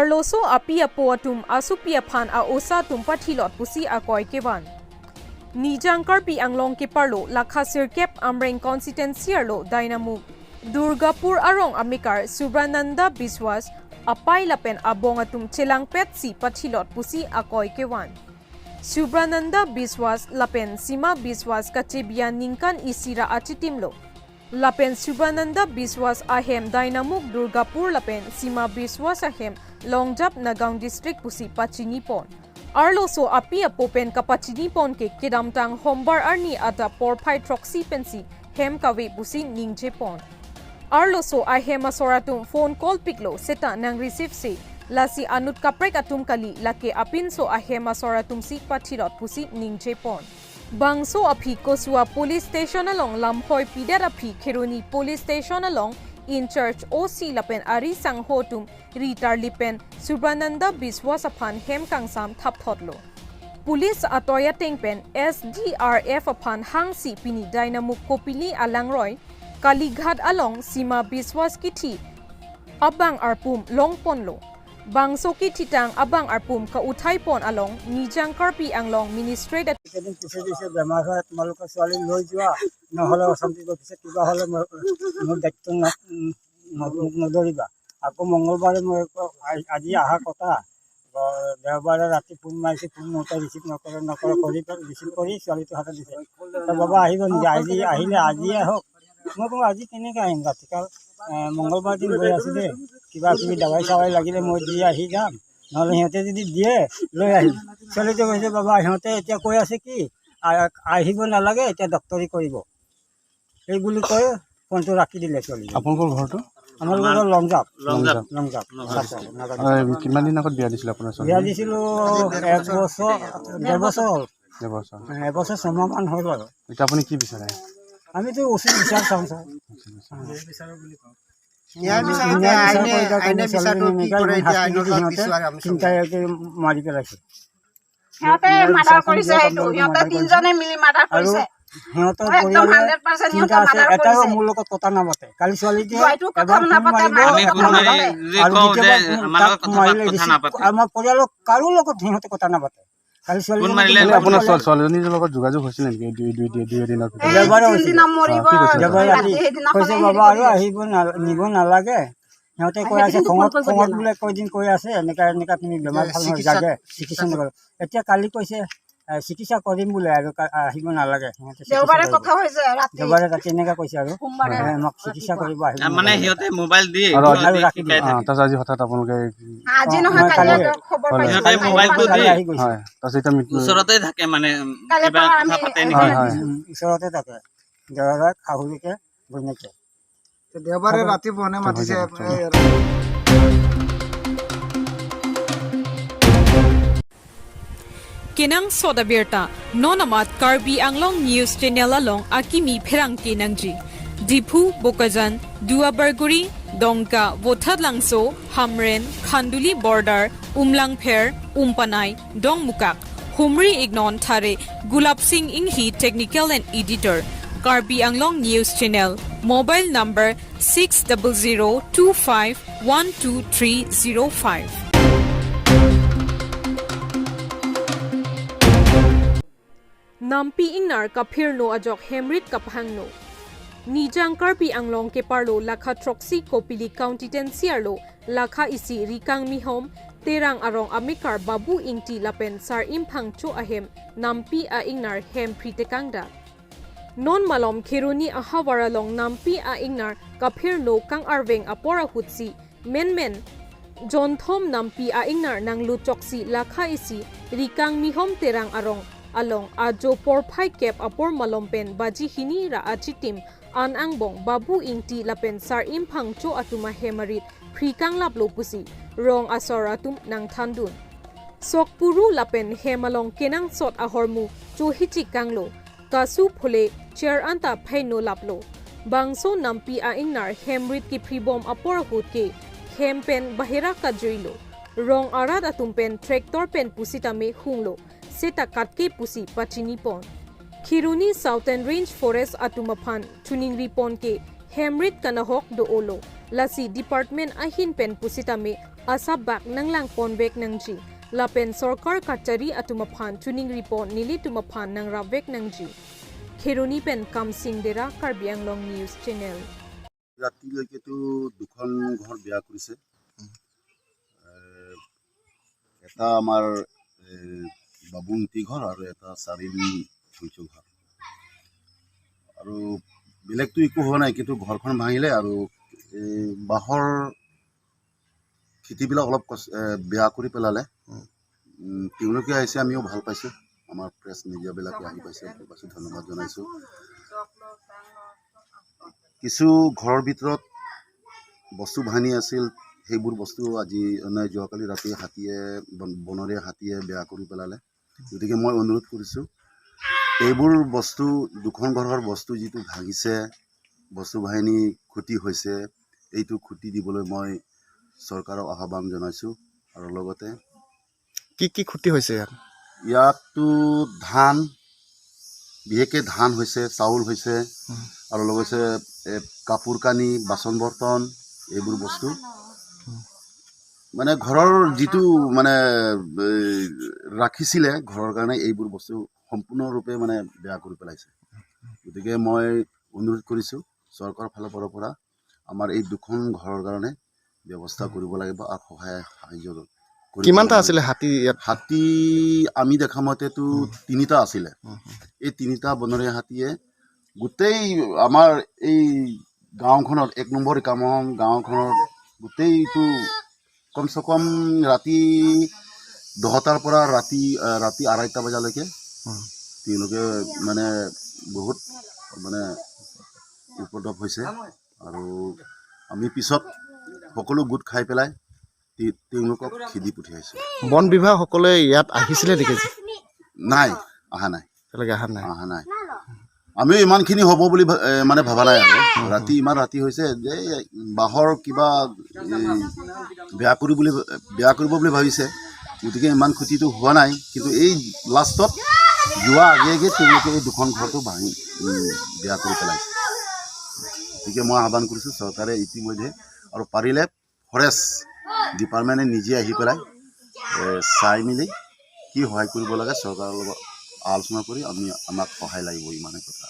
Arloso api apo atum asupia phan a osa tum pathilot pusi akoi kewan. Nijang Karbi Anglong ke parlo lakha sirkep amreng constituency arlo dynamuk. Durgapur arong amikar Subrananda Biswas apai lapen abong atum chelangpet si pathilot pusi akoi kewan. Subrananda Biswas lapen Sima Biswas kachebia ningkan isira achitimlo. Lapen Subrananda Biswas ahem dynamuk Durgapur lapen Sima Biswas ahem Longjap Nagaung district pusi pachinipon. Arloso api apopen kapachinipon ke kedamtang hombar arni ata porpai troxy pensi hem kawe pusi ningjepon. Arloso ahem asoratum phone call piklo seta nang receive se lasi anut kaprek atum kali lake apinso ahem asoratum si pathilot pusi ningjepon. Bangso api Kosua police station along lamhoi pidat api Kheruni police station along in church OC lapen ari sang hotum ritar lipen Subrananda Biswas aphan hem kangsam thap thotlo. Police atoya tengpen SDRF aphan hangsi pini dynamuk kopili alangroy Kalighat along Sima Biswas kiti abang arpum longponlo. Bangso kititang abang arpum ka uthai pon along Nijang Karbi Anglong ministry that কেদিন পিছে পিছে বেমাৰ হয় তোমালোকৰ ছোৱালী লৈ যোৱা নহ'লে অশান্তি পিছে কিবা হ'লে মোৰ দায়িত্ব নধৰিবা আকৌ মংগলবাৰে মই আজি অহা কথা দেওবাৰে ৰাতি ফোন মাৰিছে ফোন মতে ৰিচিভ নকৰে কৰি ৰিচিভ কৰি ছোৱালীটো হাতত দিছে বাবা আহিব নেকি আজি আহিলে আজিয়ে আহক মই ক'লোঁ আজি কেনেকৈ আহিম ৰাতিকাল মংগলবাৰ দিন গৈ আছোঁ দেই কিবা কিবি দাৱাই চাৱাই লাগিলে মই দি আহি যাম নহ'লে সিহঁতে যদি দিয়ে লৈ আহিম ছোৱালীটো কৈছে বাবা সিহঁতে এতিয়া কৈ আছে কি আহিব নালাগে এতিয়া ডক্টৰী কৰিব এই বুলি কৈ ফোনটো ৰাখি দিলে ছোৱালী আপোনালোকৰ ঘৰটো আমাৰ ঘৰ লংজাপ কিমান দিন আগত বিয়া দিছিলে আপোনাৰ বিয়া দিছিলোঁ এবছৰ 6 মাহমান হ'ল আৰু এতিয়া আপুনি কি বিচাৰে আমিতো উচিত বিচাৰ চাওঁ মাৰি পেলাইছে সিহঁতৰ চিন্তা আছে এটাও মোৰ লগত কথা নাপাতে কালি ছোৱালীটোৱে আমাৰ পৰিয়ালৰ কাৰো লগত সিহঁতে কথা নাপাতে কালি ছোৱালীজনীৰ লগত যোগাযোগ হৈছিল নেকি কৈছে বাবা আৰু আহিব নিব নালাগে সিহঁতে কৈ আছে খঙত বোলে কৈদিন কৈ আছে এনেকা তুমি বেমাৰ ভাল হৈ যাগে চিকিৎসা নকৰো এতিয়া কালি কৈছে চিকিৎসা কৰিম বোলে আৰু আহিব নালাগে দেওবাৰে ৰাতি এনেকা কৈছে আৰু আমাক চিকিৎসা কৰিব আহিব মানে সিহঁতে মোবাইল দি ৰাখি দিয়ে আজি হঠাৎ আপোনালোকে আজি নহয় কালি খবৰ পাইছে সিহঁতে মোবাইলটো দি আহি গৈছে ওচৰতে থাকে মানে কিবা কথা পাতে নেকি ওচৰতে থাকে দেওবাৰে খাহুলিকে বনেকে দেওবাৰে ৰাতি বনে মাতিছে Kenang soda berta nonamat Karbi Anglong news channel along akimi pherang kenangji Dipu Bokajan Dua Barguri Dongka Wothadlangso Hamren Khanduli border Umlangpher Umpanai Dongmukak Humri Ignon Thare Gulab Singh Inghi technical and editor Karbi Anglong news channel mobile number 6002512305 Nampi ingnar kapirno ajok hemrit kaphangno. Nijang Karbi Anglong ke parlo lakha troxy kopili county tensiarlo lakha isi rikang mihom terang arong amikar babu ingti lapen sar imphang cho ahem nampi a ingnar hem pritekangda. Non malom Kheruni ahawara long nampi a ingnar kapirno kang arveng apora hutsi men John Thom nampi a ingnar nang luchoksi lakha isi rikang mihom terang arong along ajo porphai kep apor malompen baji hini ra achitim an angbong babu ingti lapen sar imphang cho atuma hemarit phrikang laplo pusi rong asor atum nang thandun sokpuru lapen hemalong kenang sot ahormu cho hichi kanglo kasu phole chair anta phaino laplo bangso nampi a ingnar hemrit ki phribom apor hut ke hempen bahera ka joilo rong arat atumpen tractor pen pusitame hunglo seta katke pusi pachinipon Kheruni Southern Range Forest atumaphan Tuningri pon ke hemrit kanahok do olo lasi department ahin pen pusitame asa bak nang lang ponbek nang ji lapen sarkar kachari atumaphan tuning report nili tumaphan nang ravek nang ji Kheroni pen kamsing dera Karbi Anglong News Channel ৰাতিলৈকেতো দুখন ঘৰ বেয়া কৰিছে এটা আমাৰ বাবুমতি ঘৰ আৰু এটা চাৰিআলি সংখ্য ঘৰ আৰু বেলেগতো একো হোৱা নাই কিন্তু ঘৰখন ভাঙিলে আৰু বাঁহৰ খেতিবিলাক অলপ বেয়া কৰি পেলালে তেওঁলোকে আহিছে আমিও ভাল পাইছোঁ আমাৰ প্ৰেছ মিডিয়াবিলাকে আহি পাইছে ধন্যবাদ জনাইছোঁ কিছু ঘৰৰ ভিতৰত বস্তু ভাঙি আছিল সেইবোৰ বস্তু আজি যোৱাকালি ৰাতি বনৰীয়া হাতীয়ে বেয়া কৰি পেলালে গতিকে মই অনুৰোধ কৰিছোঁ এইবোৰ বস্তু দুখন ঘৰৰ বস্তু যিটো ভাঙিছে বস্তু বাহিনী ক্ষতি হৈছে এইটো ক্ষতি দিবলৈ মই চৰকাৰক আহ্বান জনাইছোঁ আৰু লগতে কি ক্ষতি হৈছে ইয়াততো ধান বিশেষকৈ ধান হৈছে চাউল হৈছে আৰু লগতে কাপোৰ কানি বাচন বৰ্তন এইবোৰ বস্তু মানে ঘৰৰ যিটো মানে ৰাখিছিলে ঘৰৰ কাৰণে এইবোৰ বস্তু সম্পূৰ্ণৰূপে মানে বেয়া কৰি পেলাইছে গতিকে মই অনুৰোধ কৰিছোঁ চৰকাৰৰ ফালৰ পৰা আমাৰ এই দুখন ঘৰৰ কাৰণে ব্যৱস্থা কৰিব লাগিব আৰু সাহায্য কিমানটা আছিলে হাতী হাতী আমি দেখা মতেতো 3টা আছিলে এই 3টা বনৰীয়া হাতীয়ে গোটেই আমাৰ এই গাঁওখনত 1 নম্বৰ কামং গাঁওখনৰ গোটেইটো কমচে কম ৰাতি 10টাৰ পৰা ৰাতি 2:30 বজালৈকে তেওঁলোকে মানে বহুত মানে উপদ্ৰৱ হৈছে আৰু আমি পিছত সকলো গোট খাই পেলাই তেওঁলোকক খেদি পঠিয়াইছোঁ বন বিভাগসকলে ইয়াত আহিছিলে নেকি নাই অহা নাই অহা নাই আমিও ইমানখিনি হ'ব বুলি মানে ভবা নাই আৰু ইমান ৰাতি হৈছে যে বাঁহৰ কিবা বেয়া কৰিব বুলি ভাবিছে গতিকে ইমান ক্ষতিটো হোৱা নাই কিন্তু এই লাষ্টত যোৱা আগে তেওঁলোকে এই দুখন ঘৰটো ভাঙি বেয়া কৰি পেলাইছে গতিকে মই আহ্বান কৰিছোঁ চৰকাৰে ইতিমধ্যে আৰু পাৰিলে ফৰেষ্ট ডিপাৰ্টমেণ্টে নিজে আহি পেলাই চাই মেলি কি সহায় কৰিব লাগে চৰকাৰৰ লগত আলোচনা কৰি আমাক সহায় লাগিব ইমানে কথা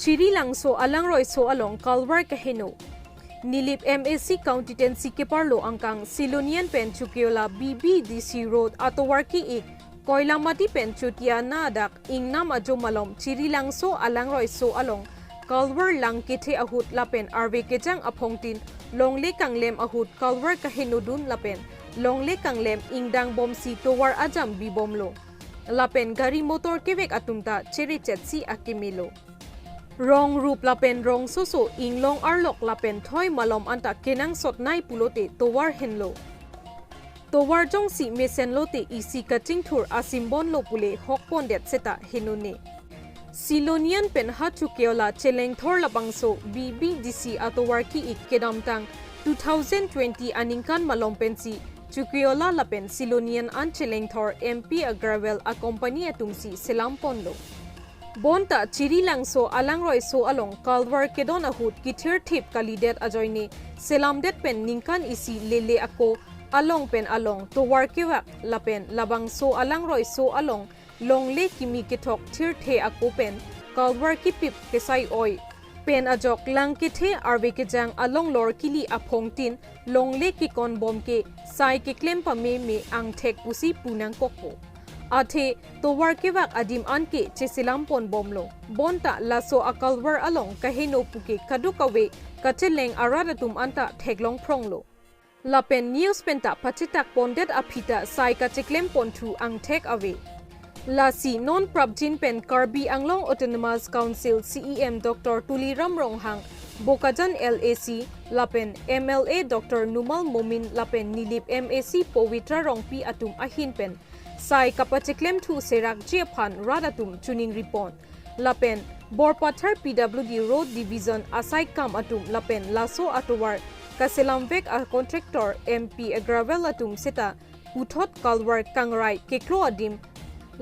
Chiri langso alangroi so along kalwar kaheno Nilip MAC County Keparlo angkang Silonian pen chukiola BBDC Road atowarki ik Koilamati pen chutia nadak ingnam ajo malom chiri langso alangroi so along kalwar langkete ahut lapen arve kejang aphongtin longle kanglem ahut kalwar kahenodun lapen longle kanglem ingdang bomsi towar ajam bibomlo lapen gari motor kevek atumta chere chetsi akimelo Rong rup lapen rong soso inglong arlok lapen thoi malom anta kenang sotnai pulote towar henlo towar jong si mesen lote isi kaching thur asimbon lo pule hokpon det seta henone Silonian pen hachukeola cheleng thor labangso BBDC atowar ki ikkedam tang 2020 aningkan malom pensi chukeola lapen Silonian an cheleng thor MP Agravel accompany atumsi selamponlo Bonta chiri langso alangroi so along kalwar kedon ahut kithir thip kalidet ajoine selamdet pen ningkan isi lele ako along pen along towar kewak lapen labang so alangroi so along longle kimi kethok thir the ako pen kalwar ki pip kesai oi pen ajok lang kethe arbe kejang along lor kili aphongtin longle ki kon bom ke sai ke klem pa me ang thek pusi punang kokko Athe towar kewak adim anke chesilampon bomlo bonta laso akalwar along kaheno puke kadukawe kacheleng aradatum anta theglong pronglo lapen news penta pachitak pondet aphita sai kacheklem pontu ang thek awe lasi non prabjin pen Karbi Anglong Autonomous Council CEM Dr. Tuliram Ronghang Bokajan LAC lapen MLA Dr. Numal Momin lapen Nilip MAC Powitra Rongpi atum ahin pen Sai kapachiklem thu serak jephan radatum tuning report lapen borpathar PWD road division asai kam atum lapen laso atowar kaselamvek a contractor MP Agravel atum seta uthot kalwar kangrai keklo adim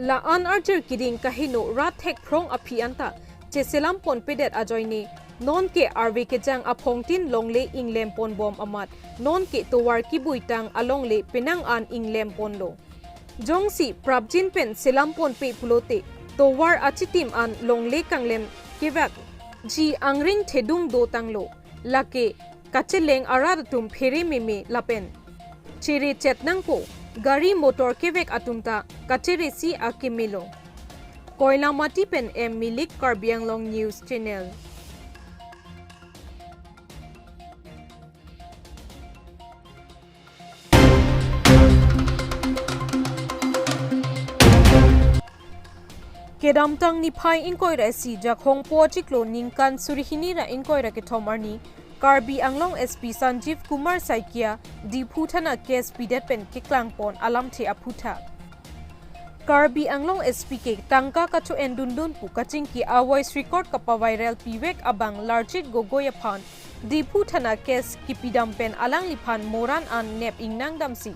la an archer kiding kahino rathek prong aphi anta che selam pon pedet ajoini non ke arve ke jang aphongtin longle inglem pon bom amat non ke towar ki buitang alongle penang an inglem pon lo jongsi prabjin pen selam pon pe pulote towar achitim an longle kanglem kevak ji angring thedung do tanglo lake kacheleng aradatum phere meme lapen chere chetnang ko gari motor kevek atumta kachere si akimelo koila mati pen em milik Karbi Anglong News Channel Kedamtang ni phai inkoira si jakhong po chiklo ningkan surihini ra inkoira ke thomarni Karbi Anglong SP Sanjeev Kumar Saikia Diphu Thana case pidet pen ke klangpon alam the aphuta Karbi Anglong SP ke tangka kachu endundun pu kaching ki a voice record kapa viral piwek abang larchit gogoya phan Diphu Thana case ki pidam pen alang liphan moran an nep ingnang damsi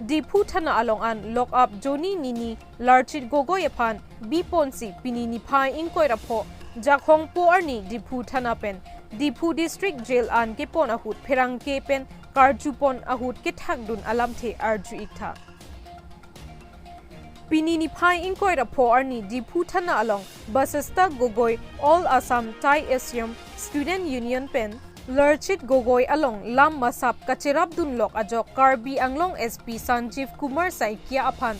Diphu Thana along an lock up Joni Nini larchit gogoya phan Biponsi pinini phai inkoira pho jakhong po arni Diphu Thana pen Diphu district jail an ke pon ahut pherang ke pen karjupon ahut ke thakdun alam the arju ikha Pinini phai inkoira pho arni Diphu Thana along Basesta Gogoi All Assam Thai Asiam Student Union pen Lurchit Gogoi along Lam Masap Kachirabdun lok ajok Karbi Anglong SP Sanjeev Kumar Saikia aphan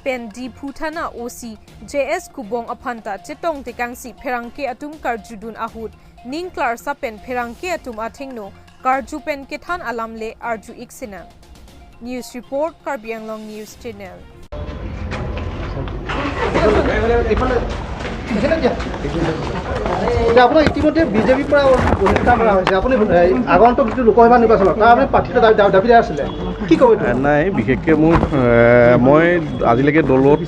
pen Diphu Thana OC JS Kubong aphanta chetong tekangsi pherangke atum karjudun ahut ning klarsa pen pherangke atum athengno karju pen ke than alamle arju iksina News report Karbi Anglong News Channel আপোনাৰ ইতিমধ্যে বিজেপিৰ পৰা বহিষ্কাৰ কৰা হৈছে আপুনি আগন্তুক যিটো লোকসভা নিৰ্বাচনত তাৰ আপুনি প্ৰাৰ্থিত্ব দাবী আছিলে কি ক'ব নাই বিশেষকৈ মই আজিলৈকে দলত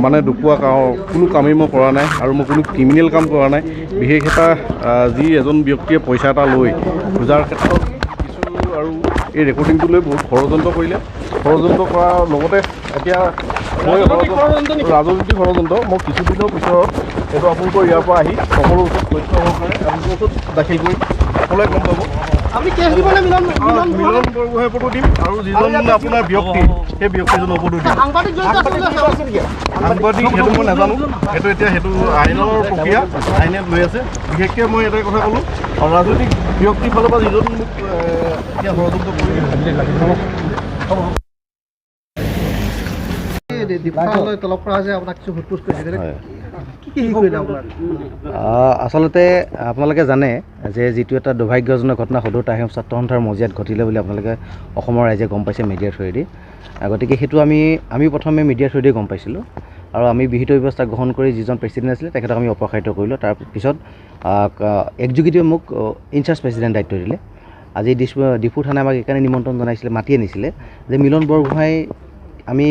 মানে দুখোৱা কোনো কামেই মই কৰা নাই আৰু মই কোনো ক্ৰিমিনেল কাম কৰা নাই বিশেষ এটা যি এজন ব্যক্তিয়ে পইচা এটা লৈ খোজাৰ ক্ষেত্ৰত কিছু আৰু এই ৰেকৰ্ডিংটো লৈ বহুত ষড়যন্ত্ৰ কৰিলে ষড়যন্ত্ৰ কৰাৰ লগতে এতিয়া মই ৰাজনৈতিক ষড়যন্ত্ৰ মই কিছুদিনৰ পিছত এইটো আপোনালোকৰ ইয়াৰ পৰা আহি সকলো ওচৰত তথ্য সহকাৰে আপোনালোকৰ ওচৰত দাখিল কৰিম সকলোৱে গম পাব আপুনি কেছ দিবনে মিলন বৰগোহাঁইৰ ওপৰতো দিম আৰু যিজন আপোনাৰ ব্যক্তি সেই ব্যক্তিজনৰ ওপৰতো দিম সাংবাদিক সেইটো মই নাজানো সেইটো এতিয়া সেইটো আইনৰ প্ৰক্ৰিয়া আইনে লৈ আছে বিশেষকৈ মই এটাই কথা ক'লোঁ আৰু ৰাজনৈতিক ব্যক্তিৰ ফালৰ পৰা যিজন মোক এতিয়া ষড়যন্ত্ৰ কৰি তলব কৰা হৈছে আপোনাক কিছু সোধ পোছ কৰিছে আচলতে আপোনালোকে জানে যে যিটো এটা দুৰ্ভাগ্যজনক ঘটনা সদৌ তাহিম ছাত্ৰ সন্থাৰ মজিয়াত ঘটিলে বুলি আপোনালোকে অসমৰ ৰাইজে গম পাইছে মিডিয়াৰ থ্ৰুৱেদি গতিকে সেইটো আমি প্ৰথমে মিডিয়াৰ থ্ৰুৱেদি গম পাইছিলোঁ আৰু আমি বিহিত ব্যৱস্থা গ্ৰহণ কৰি যিজন প্ৰেচিডেণ্ট আছিলে তেখেতক আমি অপসাৰিত কৰিলোঁ তাৰপিছত এক্সিকিউটিভে মোক ইনচাৰ্জ প্ৰেচিডেণ্ট দায়িত্ব দিলে আজি ডিফু থানাই আমাক এইকাৰণে নিমন্ত্ৰণ জনাইছিলে মাতি আনিছিলে যে মিলন বৰগোহাঁই আমি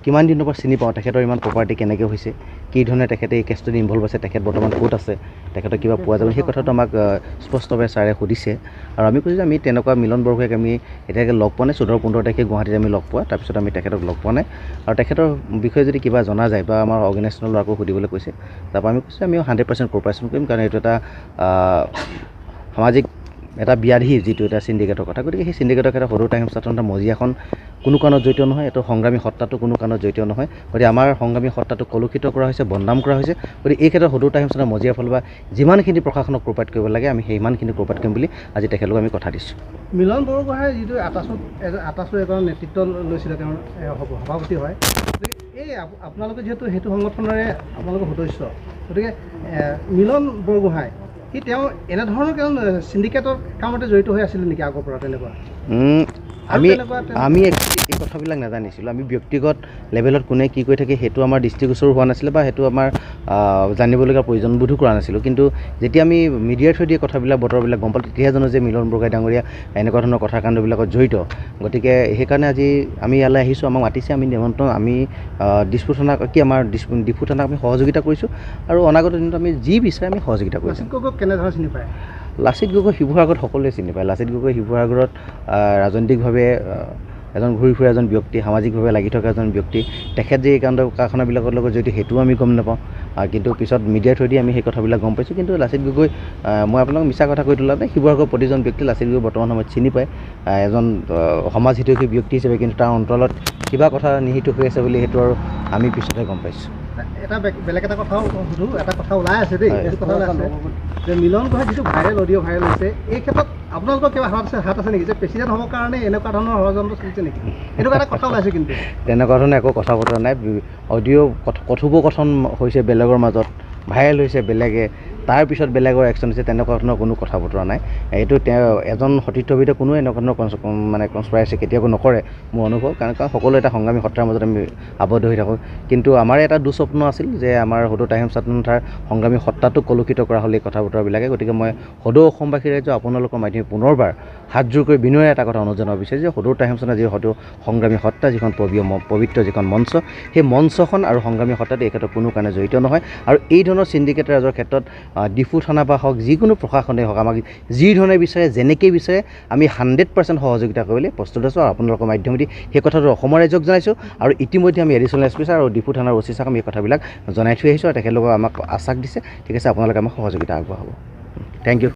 কিমান দিনৰ পৰা চিনি পাওঁ তেখেতৰ ইমান প্ৰপাৰ্টি কেনেকৈ হৈছে কি ধৰণে তেখেতে এই কেছটোত ইনভলভ আছে তেখেত বৰ্তমান ক'ত আছে তেখেতক কিবা পোৱা যাব সেই কথাটো আমাক স্পষ্টভাৱে ছাৰে সুধিছে আৰু আমি কৈছোঁ যে আমি তেনেকুৱা মিলন বৰগোহাঁইক আমি এতিয়ালৈকে লগ পোৱা নাই 14-15 তাৰিখে গুৱাহাটীত আমি লগ পোৱা তাৰপিছত আমি তেখেতক লগ পোৱা নাই আৰু তেখেতৰ বিষয়ে যদি কিবা জনা যায় বা আমাৰ অৰ্গেনাইজেশ্যনৰ ল'ৰাকো সুধিবলৈ কৈছে তাৰপৰা আমি কৈছোঁ আমি 100% কোপাৰেশ্যন কৰিম কাৰণ এইটো এটা সামাজিক এটা ব্যাধি যিটো এটা চিণ্ডিকেটৰ কথা গতিকে সেই চিণ্ডিকেটৰ ক্ষেত্ৰত সদৌ তাহিম ছাত্ৰ সন্থাৰ মজিয়াখন কোনো কাৰণত জড়িত নহয় এইটো সংগ্ৰামী সত্তাটো কোনো কাৰণত জড়িত নহয় গতিকে আমাৰ সংগ্ৰামী সত্তাটো কলুষিত কৰা হৈছে বদনাম কৰা হৈছে গতিকে এই ক্ষেত্ৰত সদৌ তাহিম ছাত্ৰ মজিয়াৰ ফালৰ পৰা যিমানখিনি প্ৰশাসনক কোপাৰেট কৰিব লাগে আমি সিমানখিনি কোপাৰেট কৰিম বুলি আজি তেখেতলোক আমি কথা দিছোঁ মিলন বৰগোহাঁই যিটো আটাছৰ এজন নেতৃত্ব লৈছিলে তেওঁৰ সভাপতি হয় গতিকে এই আপোনালোকে যিহেতু সেইটো সংগঠনৰে আপোনালোকৰ সদস্য গতিকে মিলন বৰগোহাঁই কি তেওঁ এনেধৰণৰ চিণ্ডিকেটৰ কামতে জড়িত হৈ আছিলে নেকি আগৰ পৰা তেনেকুৱা আমি এই কথাবিলাক নাজানিছিলোঁ আমি ব্যক্তিগত লেভেলত কোনে কি কৰি থাকে সেইটো আমাৰ দৃষ্টিগোচৰ হোৱা নাছিলে বা সেইটো আমাৰ জানিবলগীয়া প্ৰয়োজনবোধো কৰা নাছিলোঁ কিন্তু যেতিয়া আমি মিডিয়াৰ থ্ৰুদি কথাবিলাক বতৰবিলাক গম পালোঁ তেতিয়াহে জানো যে মিলন বৰগোহাঁই ডাঙৰীয়া এনেকুৱা ধৰণৰ কথা কাণ্ডবিলাকত জড়িত গতিকে সেইকাৰণে আজি আমি ইয়ালৈ আহিছোঁ আমাক মাতিছে আমি নিমন্ত্ৰণ আমি ডিফু থানাক আমি সহযোগিতা কৰিছোঁ আৰু অনাগত দিনত আমি যি বিচাৰে আমি সহযোগিতা কৰিছোঁ কেনেধৰণে চিনি পায় লাচিত গগৈ শিৱসাগৰত সকলোৱে চিনি পায় লাচিত গগৈ শিৱসাগৰত ৰাজনৈতিকভাৱে এজন ঘূৰি ফুৰা এজন ব্যক্তি, সামাজিকভাৱে লাগি থকা এজন ব্যক্তি, তেখেত যে এই কাৰখানাবিলাকৰ লগত জড়িত সেইটোও আমি গম নাপাওঁ। কিন্তু পিছত মিডিয়াৰ থ্ৰুদি আমি সেই কথাবিলাক গম পাইছোঁ। কিন্তু লাচিত গগৈ, মই আপোনালোকক মিছা কথা কৈ তোলা নাই, শিৱসাগৰৰ প্ৰতিজন ব্যক্তি লাচিত গগৈ বৰ্তমান সময়ত চিনি পায় এজন সমাজ হিতৈষী ব্যক্তি হিচাপে। কিন্তু তাৰ অন্তৰালত কিবা কথা নিহিত হৈ আছে বুলি সেইটো আৰু আমি পিছতহে গম পাইছোঁ। এটা বেলেগ এটা কথাও সুধোঁ, এটা কথা ওলাই আছে দেই, এইটো কথা ওলাই আছে যে মিলন গোহাঁই যিটো অডিঅ' ভাইৰেল হৈছে, এই ক্ষেত্ৰত আপোনালোকৰ কিবা হাত আছে নেকি যে প্ৰেচিডেণ্ট হ'বৰ কাৰণে এনেকুৱা ধৰণৰ ষড়যন্ত্ৰ চলিছে নেকি? এনেকুৱা এটা কথা ওলাইছে কিন্তু তেনেকুৱা ধৰণৰ একো কথা বতৰা নাই। অডিঅ' কথোপকথন হৈছে বেলেগৰ মাজত, ভাইৰেল হৈছে বেলেগে, তাৰপিছত বেলেগৰ একশ্যন হৈছে, তেনেকুৱা ধৰণৰ কোনো কথা বতৰা নাই। এইটো তেওঁ এজন সতীৰ্থবিদে কোনো এনেকুৱা ধৰণৰ মানে কনস্পাইৰেচি কেতিয়াও নকৰে মোৰ অনুভৱ। কাৰণ সকলো এটা সংগ্ৰামী সত্তাৰ মাজত আমি আবদ্ধ হৈ থাকোঁ। কিন্তু আমাৰ এটা দুঃস্বপ্ন আছিল যে আমাৰ সদৌ টাইম ছাত্ৰসন্থাৰ সংগ্ৰামী সত্তাটোক কলুষিত কৰা হ'ল এই কথা বতৰাবিলাকে। গতিকে মই সদৌ অসমবাসী ৰাইজক আপোনালোকৰ মাধ্যমে পুনৰবাৰ হাতযোৰ কৰি বিনয়েৰে এটা কথা অনুৰোধ জনাব বিচাৰিছোঁ যে সদৌ টাইম ছাত্ৰসন্থাৰ যি সদৌ সংগ্ৰামী সত্তা, যিখন পবিত্ৰ যিখন মঞ্চ, সেই মঞ্চখন আৰু সংগ্ৰামী সত্তাটো এই ক্ষেত্ৰত কোনো কাৰণে জড়িত নহয়। আৰু এই ধৰণৰ চিণ্ডিকেট ৰাজৰ ক্ষেত্ৰত ডিফু থানা বা হওক, যিকোনো প্ৰশাসনেই হওক, আমাক যি ধৰণে বিচাৰে, যেনেকৈ বিচাৰে, আমি 100% সহযোগিতা কৰিবলৈ প্ৰস্তুত আছোঁ। আৰু আপোনালোকৰ মাধ্যমেদি সেই কথাটো অসমৰ ৰাইজক জনাইছোঁ। আৰু ইতিমধ্যে আমি এডিশ্যনেল এছ পি ছাৰ আৰু ডিফু থানাৰ অ' চি ছাৰক আমি এই কথাবিলাক জনাই থৈ আহিছোঁ। আৰু তেখেতলোকক আমাক আশ্বাস দিছে, ঠিক আছে আপোনালোকে আমাক সহযোগিতা আগবঢ়াব। Thank U.